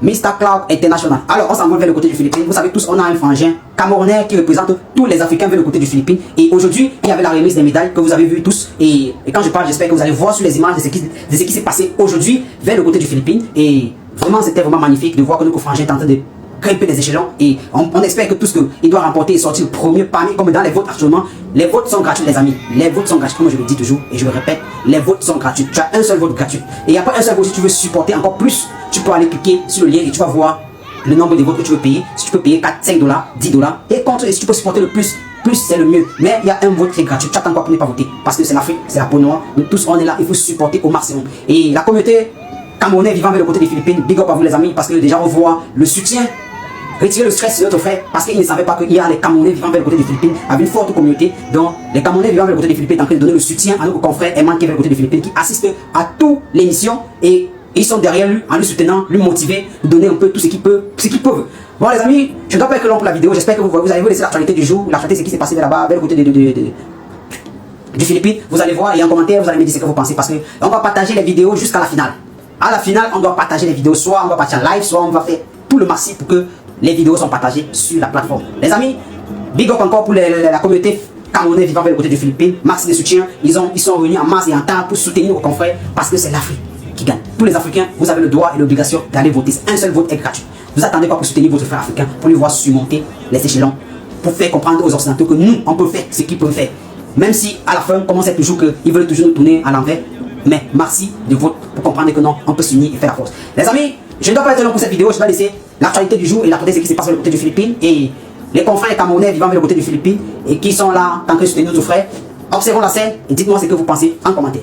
Mr. Cloud International. Alors, on s'envole vers le côté du Philippines. Vous savez tous, on a un frangin camerounais qui représente tous les Africains vers le côté du Philippines. Et aujourd'hui, il y avait la remise des médailles que vous avez vu tous. Et quand je parle, j'espère que vous allez voir sur les images de ce qui s'est passé aujourd'hui vers le côté du Philippines. Et vraiment, c'était vraiment magnifique de voir que notre frangin est en train de grimper les échelons. Et on espère que tout ce qu'il doit remporter et sortir le premier parmi, comme dans les votes actuellement. Les votes sont gratuits, les amis. Les votes sont gratuits, comme je le dis toujours. Et je le répète, les votes sont gratuits. Tu as un seul vote gratuit. Et il n'y a pas un seul vote. Si tu veux supporter encore plus, tu peux aller cliquer sur le lien et tu vas voir le nombre de votes que tu veux payer. Si tu peux payer 4, 5 dollars, 10 dollars. Et si tu peux supporter le plus c'est le mieux. Mais il y a un vote qui est gratuit. Tu attends encore pour ne pas voter. Parce que c'est l'Afrique, c'est la peau noire. Nous tous, on est là. Il faut supporter au maximum. Et la communauté camerounaise vivant vers le côté des Philippines, big up à vous les amis. Parce que déjà, on voit le soutien. Retirer le stress de notre frère parce qu'il ne savait pas qu'il y a les Camerounais vivant vers le côté des Philippines avec une forte communauté. Donc, les Camerounais vivant vers le côté des Philippines sont en train de donner le soutien à nos confrères aimants qui vers le côté des Philippines, qui assistent à toutes les missions et ils sont derrière lui en lui soutenant, lui motiver, lui donner un peu tout ce qu'ils peuvent. Bon, les amis, je ne dois pas être long pour la vidéo. J'espère que vous allez vous laisser l'actualité du jour. L'actualité, c'est ce qui s'est passé là-bas vers le côté du Philippines. Vous allez voir et en commentaire, vous allez me dire ce que vous pensez parce qu'on va partager les vidéos jusqu'à la finale. À la finale, on doit partager les vidéos. Soit on va partir en live, soit on va faire tout le maximum pour que les vidéos sont partagées sur la plateforme. Les amis, big up encore pour la communauté camerounaise vivant vers le côté du Philippines. Merci de soutien. Ils sont réunis en masse et en temps pour soutenir nos confrères parce que c'est l'Afrique qui gagne. Tous les Africains, vous avez le droit et l'obligation d'aller voter. Un seul vote est gratuit. Vous attendez pas pour soutenir votre frère africain, pour lui voir surmonter les échelons, pour faire comprendre aux Occidentaux que nous, on peut faire ce qu'ils peuvent faire. Même si à la fin, on sait toujours qu'ils veulent toujours nous tourner à l'envers. Mais merci de vote pour comprendre que non, on peut s'unir et faire la force. Les amis, je ne dois pas être long pour cette vidéo, je dois laisser l'actualité du jour et l'actualité de ce qui se passe sur le côté du Philippines et les confrères camerounais vivant vers le côté du Philippines et qui sont là tant que soutenir nos frères. Observons la scène et dites-moi ce que vous pensez en commentaire.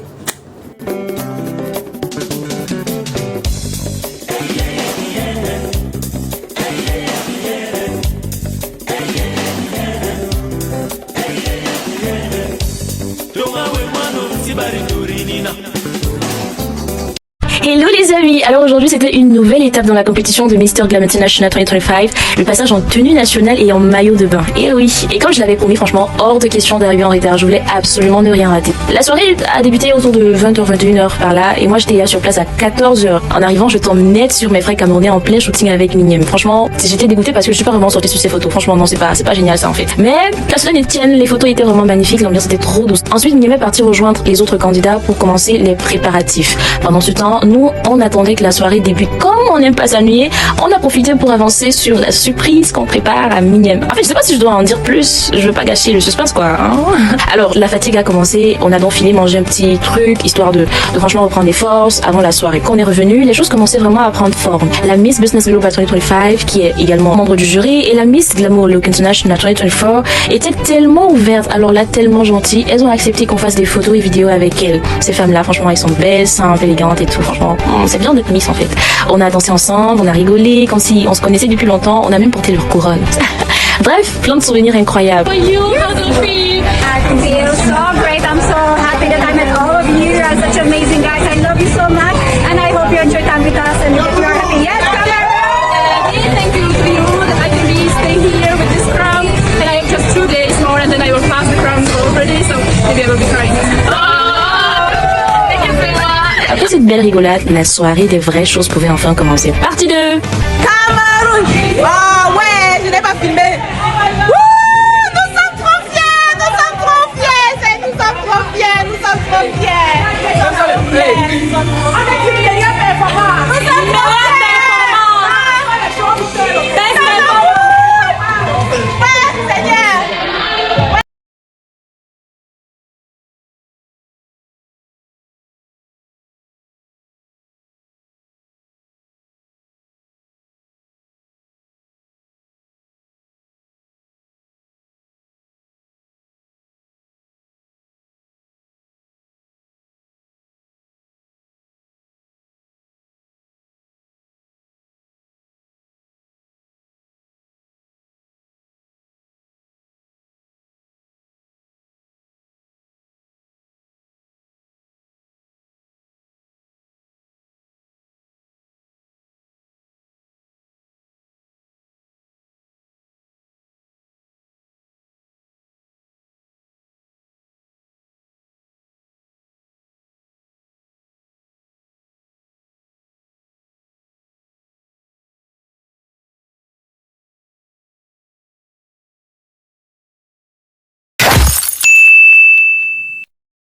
Hello les amis, alors aujourd'hui c'était une nouvelle étape dans la compétition de Mr. Glam International 2025, le passage en tenue nationale et en maillot de bain. Et oui, et comme je l'avais promis, franchement, hors de question d'arriver en retard, je voulais absolument ne rien rater. La soirée a débuté autour de 20h, 21h par là, et moi j'étais là sur place à 14h. En arrivant, je tombe net sur mes frères camerounais en plein shooting avec Minième. Franchement, j'étais dégoûtée parce que je suis pas vraiment sortie sur ces photos. Franchement, non, c'est pas génial ça en fait. Mais la cela ne tienne, les photos étaient vraiment magnifiques, l'ambiance était trop douce. Ensuite, Minième est parti rejoindre les autres candidats pour commencer les préparatifs. Pendant ce temps, nous, on attendait que la soirée débute. Comme on n'aime pas s'ennuyer, on a profité pour avancer sur la surprise qu'on prépare à Minième. En fait, je sais pas si je dois en dire plus, je veux pas gâcher le suspense quoi. Hein. Alors, la fatigue a commencé, on a donc filé manger un petit truc, histoire de franchement reprendre des forces avant la soirée. Quand on est revenu, les choses commençaient vraiment à prendre forme. La Miss Business Global 2025, qui est également membre du jury, et la Miss Glamour Look International 2024 étaient tellement ouvertes, alors là, tellement gentilles, elles ont accepté qu'on fasse des photos et vidéos avec elles. Ces femmes-là, franchement, elles sont belles, simples, élégantes et tout, franchement. C'est bien d'être Miss en fait. On a dansé ensemble, on a rigolé, comme si on se connaissait depuis longtemps, on a même porté leur couronne. Bref, plein de souvenirs incroyables. For you, how do you feel? I feel so great. I'm so happy that I met all of you. You are such amazing guys. I love you so much, and I hope you enjoy time with us and that you are happy. Yes, Cameroon! Thank you to you that I can be staying here with this crown, and I have just 2 days more, and then I will pass the crown already. So maybe I will be crying. Après cette belle rigolade, la soirée des vraies choses pouvait enfin commencer. Partie 2. Cameroun. Oh ouais, je n'ai pas filmé. Nous sommes trop fiers, nous sommes trop fiers, nous sommes trop fiers, nous sommes trop fiers. Nous sommes trop fiers.